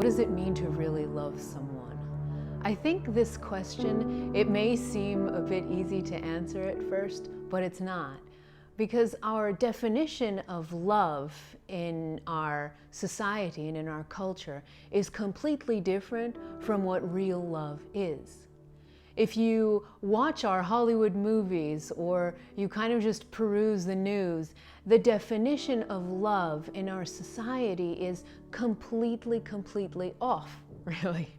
does it mean to really love someone? I think this question, it may seem a bit easy to answer at first, but it's not. Because our definition of love in our society and in our culture is completely different from what real love is. If you watch our Hollywood movies or you kind of just peruse the news, the definition of love in our society is completely off, really.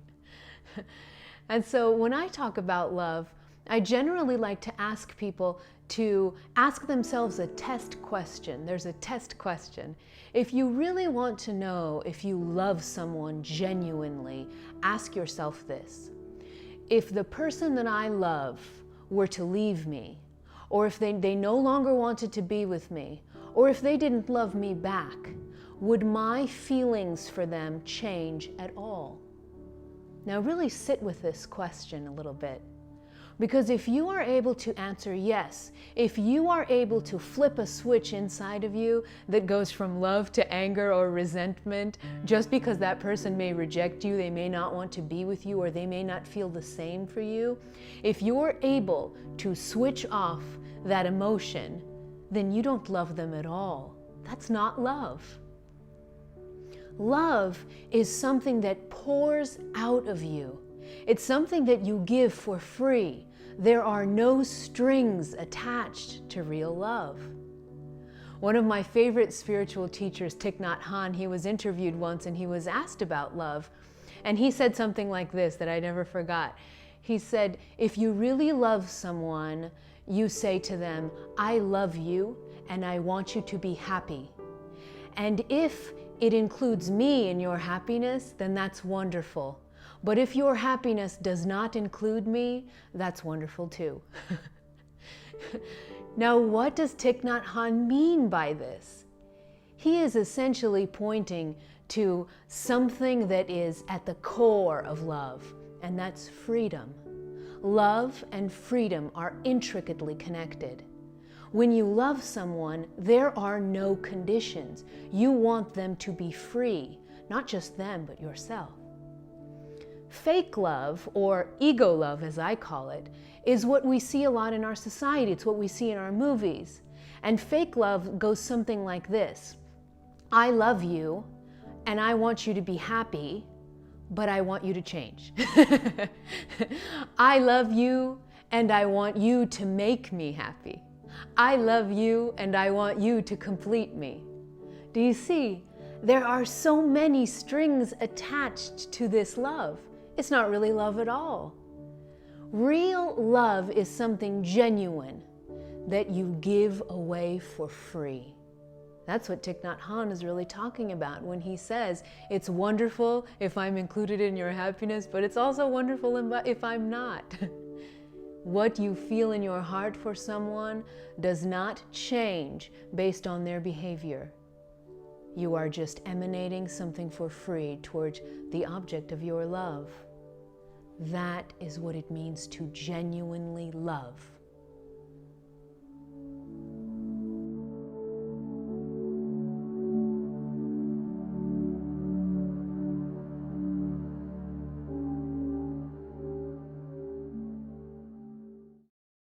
And so when I talk about love, I generally like to ask people to ask themselves a test question. There's a test question. If you really want to know if you love someone genuinely, ask yourself this. If the person that I love were to leave me, or if they no longer wanted to be with me, or if they didn't love me back, would my feelings for them change at all? Now really sit with this question a little bit. Because if you are able to answer yes, if you are able to flip a switch inside of you that goes from love to anger or resentment, just because that person may reject you, they may not want to be with you, or they may not feel the same for you, if you're able to switch off that emotion, then you don't love them at all. That's not love. Love is something that pours out of you. It's something that you give for free. There are no strings attached to real love. One of my favorite spiritual teachers, Thich Nhat Hanh, he was interviewed once and he was asked about love. And he said something like this that I never forgot. He said, if you really love someone, you say to them, I love you and I want you to be happy. And if it includes me in your happiness, then that's wonderful. But if your happiness does not include me, that's wonderful too. Now, what does Thich Nhat Hanh mean by this? He is essentially pointing to something that is at the core of love, and that's freedom. Love and freedom are intricately connected. When you love someone, there are no conditions. You want them to be free, not just them, but yourself. Fake love, or ego love as I call it, is what we see a lot in our society. It's what we see in our movies. And fake love goes something like this. I love you and I want you to be happy, but I want you to change. I love you and I want you to make me happy. I love you and I want you to complete me. Do you see? There are so many strings attached to this love. It's not really love at all. Real love is something genuine that you give away for free. That's what Thich Nhat Hanh is really talking about when he says, it's wonderful if I'm included in your happiness, but it's also wonderful if I'm not. What you feel in your heart for someone does not change based on their behavior. You are just emanating something for free towards the object of your love. That is what it means to genuinely love.